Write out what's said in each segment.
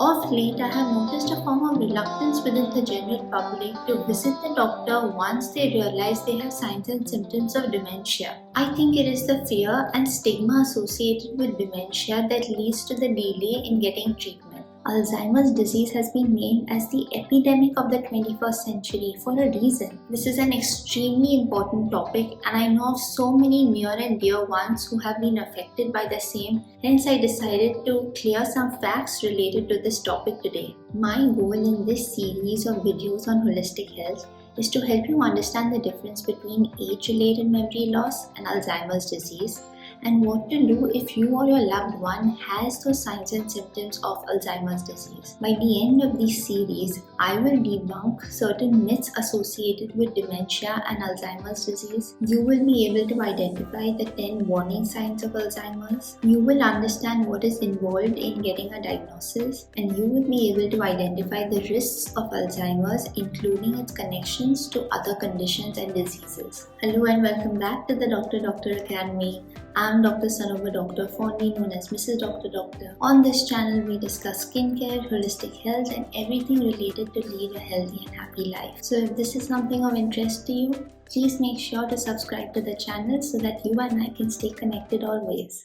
Of late, I have noticed a form of reluctance within the general public to visit the doctor once they realize they have signs and symptoms of dementia. I think it is the fear and stigma associated with dementia that leads to the delay in getting treatment. Alzheimer's disease has been named as the epidemic of the 21st century for a reason. This is an extremely important topic, and I know of so many near and dear ones who have been affected by the same. Hence, I decided to clear some facts related to this topic today. My goal in this series of videos on holistic health is to help you understand the difference between age-related memory loss and Alzheimer's disease, and what to do if you or your loved one has those signs and symptoms of Alzheimer's disease. By the end of this series, I will debunk certain myths associated with dementia and Alzheimer's disease. You will be able to identify the 10 warning signs of Alzheimer's. You will understand what is involved in getting a diagnosis, and you will be able to identify the risks of Alzheimer's, including its connections to other conditions and diseases. Hello and welcome back to the Doctor Academy. I'm Dr. Sanober Doctor, fondly known as Mrs. Doctor. On this channel, we discuss skincare, holistic health, and everything related to lead a healthy and happy life. So if this is something of interest to you, please make sure to subscribe to the channel so that you and I can stay connected always.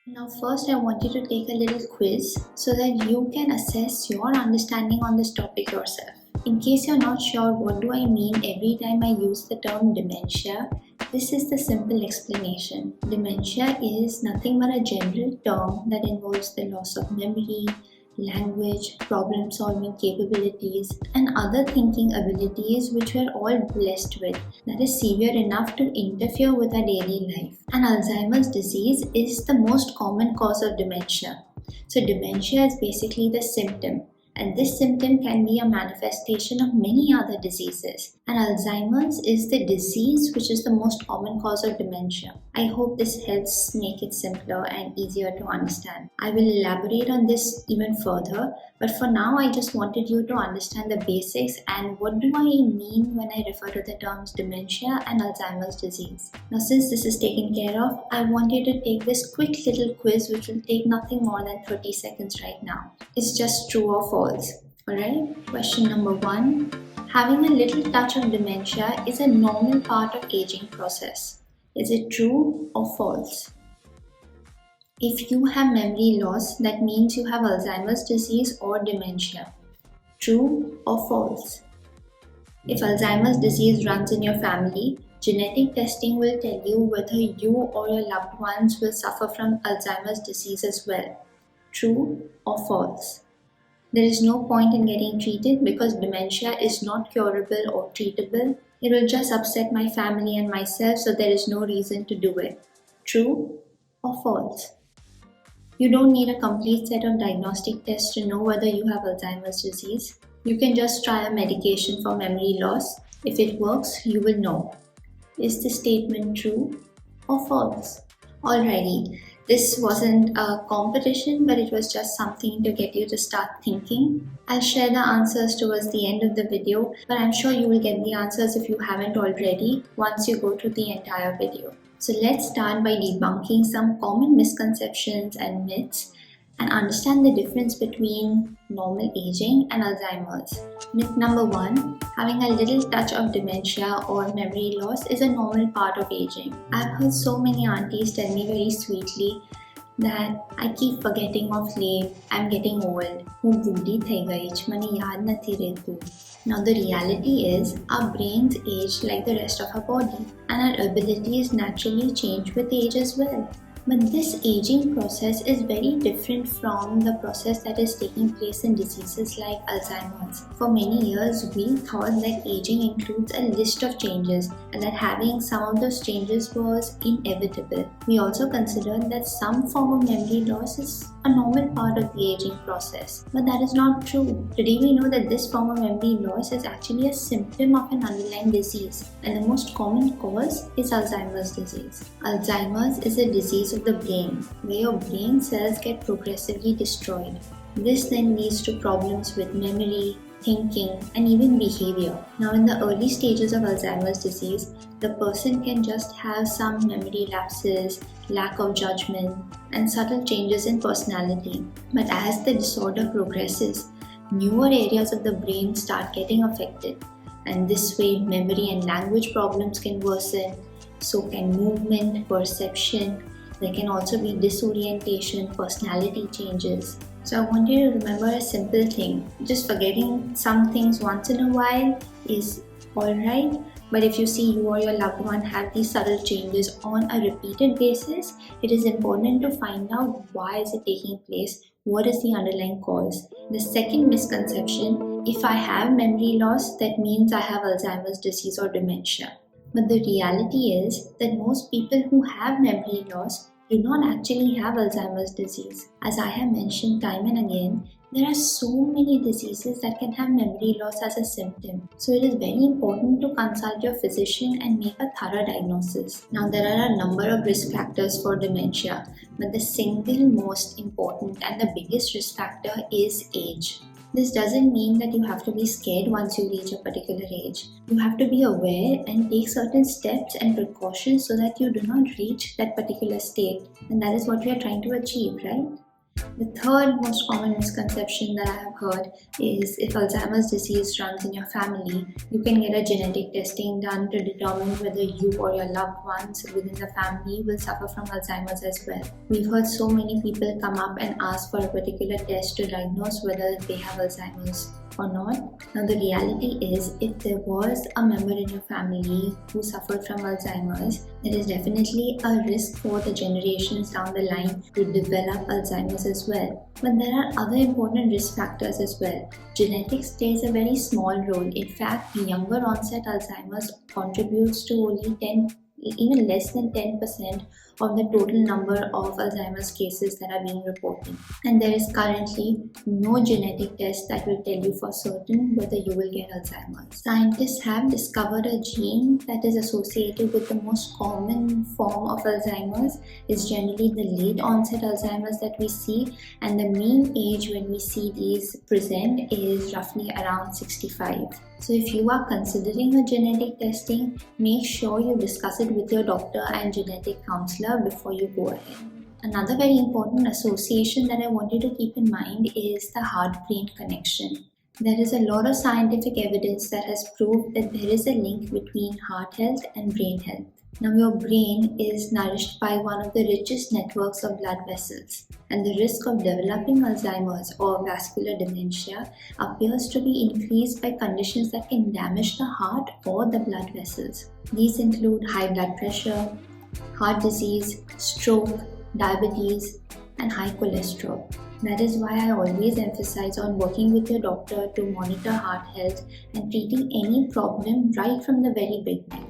Now first I want you to take a little quiz so that you can assess your understanding on this topic yourself. In case you're not sure what do I mean every time I use the term dementia, this is the simple explanation. Dementia is nothing but a general term that involves the loss of memory, language, problem-solving capabilities, and other thinking abilities which we're all blessed with, that is severe enough to interfere with our daily life. And Alzheimer's disease is the most common cause of dementia. So dementia is basically the symptom, and this symptom can be a manifestation of many other diseases. And Alzheimer's is the disease which is the most common cause of dementia. I hope this helps make it simpler and easier to understand. I will elaborate on this even further, but for now I just wanted you to understand the basics and what do I mean when I refer to the terms dementia and Alzheimer's disease. Now since this is taken care of, I want you to take this quick little quiz which will take nothing more than 30 seconds right now. It's just true or false. Alright, question number 1. Having a little touch of dementia is a normal part of aging process. Is it true or false? If you have memory loss, that means you have Alzheimer's disease or dementia. True or false? If Alzheimer's disease runs in your family, genetic testing will tell you whether you or your loved ones will suffer from Alzheimer's disease as well. True or false? There is no point in getting treated because dementia is not curable or treatable. It will just upset my family and myself, so there is no reason to do it. True or false? You don't need a complete set of diagnostic tests to know whether you have Alzheimer's disease. You can just try a medication for memory loss. If it works, you will know. Is this statement true or false? Alrighty. This wasn't a competition, but it was just something to get you to start thinking. I'll share the answers towards the end of the video, but I'm sure you will get the answers if you haven't already once you go through the entire video. So let's start by debunking some common misconceptions and myths and understand the difference between normal aging and Alzheimer's. Myth number 1, having a little touch of dementia or memory loss is a normal part of aging. I've heard so many aunties tell me very sweetly that I keep forgetting of late, I'm getting old. Now the reality is our brains age like the rest of our body, and our abilities naturally change with age as well. But this aging process is very different from the process that is taking place in diseases like Alzheimer's. For many years, we thought that aging includes a list of changes and that having some of those changes was inevitable. We also considered that some form of memory loss is a normal part of the aging process. But that is not true. Today we know that this form of memory loss is actually a symptom of an underlying disease, and the most common cause is Alzheimer's disease. Alzheimer's is a disease of the brain, where your brain cells get progressively destroyed. This then leads to problems with memory, thinking, and even behavior. Now, in the early stages of Alzheimer's disease, the person can just have some memory lapses, lack of judgment, and subtle changes in personality. But as the disorder progresses, newer areas of the brain start getting affected, and this way memory and language problems can worsen, so can movement, perception. There can also be disorientation, personality changes. So I want you to remember a simple thing. Just forgetting some things once in a while is alright, but if you see you or your loved one have these subtle changes on a repeated basis, it is important to find out why is it taking place, what is the underlying cause. The second misconception, if I have memory loss, that means I have Alzheimer's disease or dementia. But the reality is that most people who have memory loss do not actually have Alzheimer's disease. As I have mentioned time and again, there are so many diseases that can have memory loss as a symptom. So it is very important to consult your physician and make a thorough diagnosis. Now, there are a number of risk factors for dementia, but the single most important and the biggest risk factor is age. This doesn't mean that you have to be scared once you reach a particular age. You have to be aware and take certain steps and precautions so that you do not reach that particular state. And that is what we are trying to achieve, right? The third most common misconception that I have heard is if Alzheimer's disease runs in your family, you can get a genetic testing done to determine whether you or your loved ones within the family will suffer from Alzheimer's as well. We've heard so many people come up and ask for a particular test to diagnose whether they have Alzheimer's or not. Now the reality is, if there was a member in your family who suffered from Alzheimer's, there is definitely a risk for the generations down the line to develop Alzheimer's as well. But there are other important risk factors as well. Genetics plays a very small role. In fact, younger onset Alzheimer's contributes to only even less than 10% of the total number of Alzheimer's cases that are being reported. And there is currently no genetic test that will tell you for certain whether you will get Alzheimer's. Scientists have discovered a gene that is associated with the most common form of Alzheimer's. It's generally the late onset Alzheimer's that we see, and the mean age when we see these present is roughly around 65. So if you are considering a genetic testing, make sure you discuss it with your doctor and genetic counselor before you go ahead. Another very important association that I want you to keep in mind is the heart-brain connection. There is a lot of scientific evidence that has proved that there is a link between heart health and brain health. Now, your brain is nourished by one of the richest networks of blood vessels, and the risk of developing Alzheimer's or vascular dementia appears to be increased by conditions that can damage the heart or the blood vessels. These include high blood pressure, heart disease, stroke, diabetes, and high cholesterol. That is why I always emphasize on working with your doctor to monitor heart health and treating any problem right from the very beginning.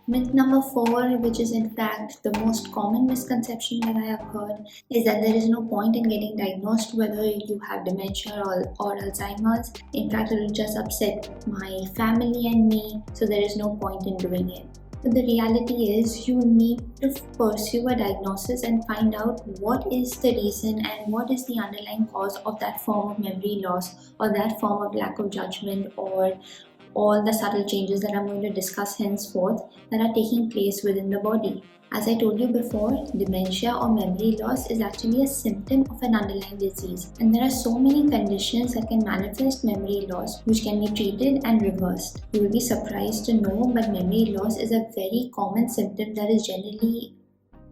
Myth number 4, which is in fact the most common misconception that I have heard, is that there is no point in getting diagnosed whether you have dementia or Alzheimer's. In fact, it will just upset my family and me, so there is no point in doing it. But the reality is, you need to pursue a diagnosis and find out what is the reason and what is the underlying cause of that form of memory loss or that form of lack of judgment or all the subtle changes that I'm going to discuss henceforth that are taking place within the body. As I told you before, dementia or memory loss is actually a symptom of an underlying disease, and there are so many conditions that can manifest memory loss which can be treated and reversed. You will be surprised to know, but memory loss is a very common symptom that is generally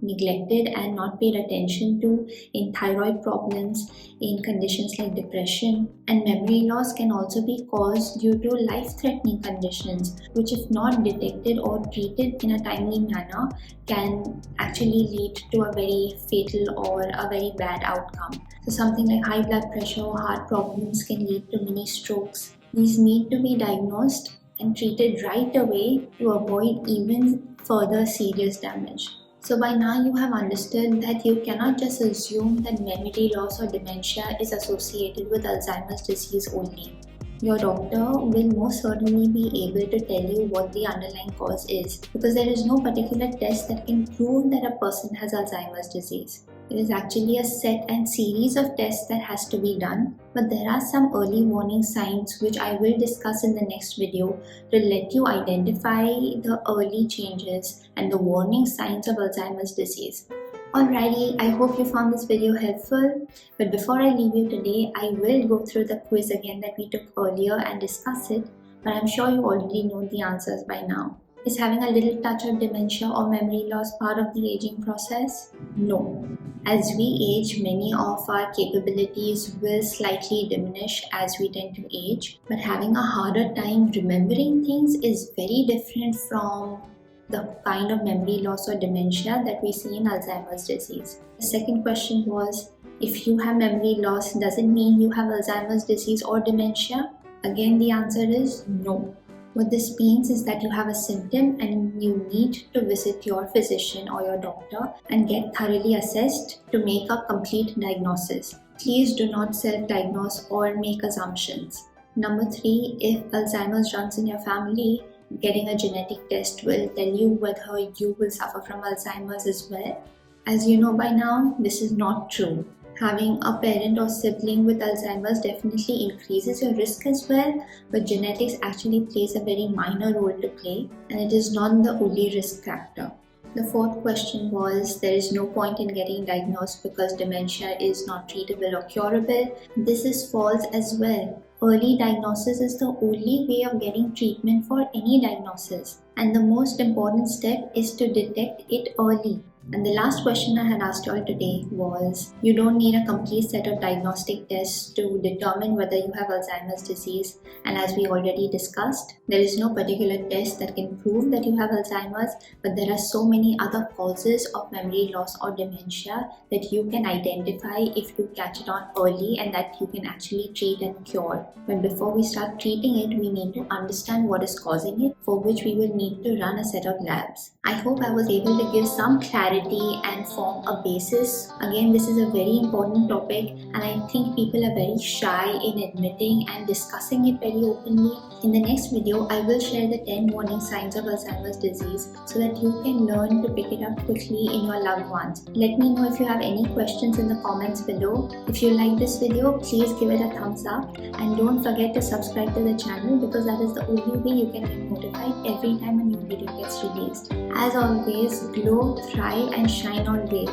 neglected and not paid attention to in thyroid problems, in conditions like depression. And memory loss can also be caused due to life-threatening conditions, which if not detected or treated in a timely manner can actually lead to a very fatal or a very bad outcome. So something like high blood pressure or heart problems can lead to mini strokes. These need to be diagnosed and treated right away to avoid even further serious damage. So by now you have understood that you cannot just assume that memory loss or dementia is associated with Alzheimer's disease only. Your doctor will most certainly be able to tell you what the underlying cause is, because there is no particular test that can prove that a person has Alzheimer's disease. It is actually a set and series of tests that has to be done, but there are some early warning signs which I will discuss in the next video to let you identify the early changes and the warning signs of Alzheimer's disease. Alrighty, I hope you found this video helpful, but before I leave you today, I will go through the quiz again that we took earlier and discuss it, but I'm sure you already know the answers by now. Is having a little touch of dementia or memory loss part of the aging process? No. As we age, many of our capabilities will slightly diminish as we tend to age, but having a harder time remembering things is very different from the kind of memory loss or dementia that we see in Alzheimer's disease. The second question was, if you have memory loss, does it mean you have Alzheimer's disease or dementia? Again, the answer is no. What this means is that you have a symptom and you need to visit your physician or your doctor and get thoroughly assessed to make a complete diagnosis. Please do not self-diagnose or make assumptions. Number 3, if Alzheimer's runs in your family, getting a genetic test will tell you whether you will suffer from Alzheimer's as well. As you know by now, this is not true. Having a parent or sibling with Alzheimer's definitely increases your risk as well, but genetics actually plays a very minor role to play, and it is not the only risk factor. The fourth question was, there is no point in getting diagnosed because dementia is not treatable or curable. This is false as well. Early diagnosis is the only way of getting treatment for any diagnosis, and the most important step is to detect it early. And the last question I had asked you all today was, you don't need a complete set of diagnostic tests to determine whether you have Alzheimer's disease. And as we already discussed, there is no particular test that can prove that you have Alzheimer's, but there are so many other causes of memory loss or dementia that you can identify if you catch it on early and that you can actually treat and cure. But before we start treating it, we need to understand what is causing it, for which we will need to run a set of labs. I hope I was able to give some clarity and form a basis. Again, this is a very important topic and I think people are very shy in admitting and discussing it very openly. In the next video, I will share the 10 warning signs of Alzheimer's disease so that you can learn to pick it up quickly in your loved ones. Let me know if you have any questions in the comments below. If you like this video, please give it a thumbs up and don't forget to subscribe to the channel, because that is the only way you can get notified every time a new video gets released. As always, glow, thrive and shine always.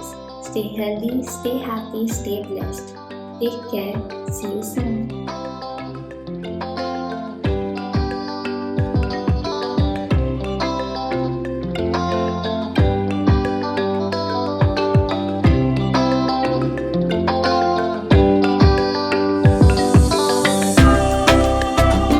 Stay healthy, stay happy, stay blessed. Take care. See you soon.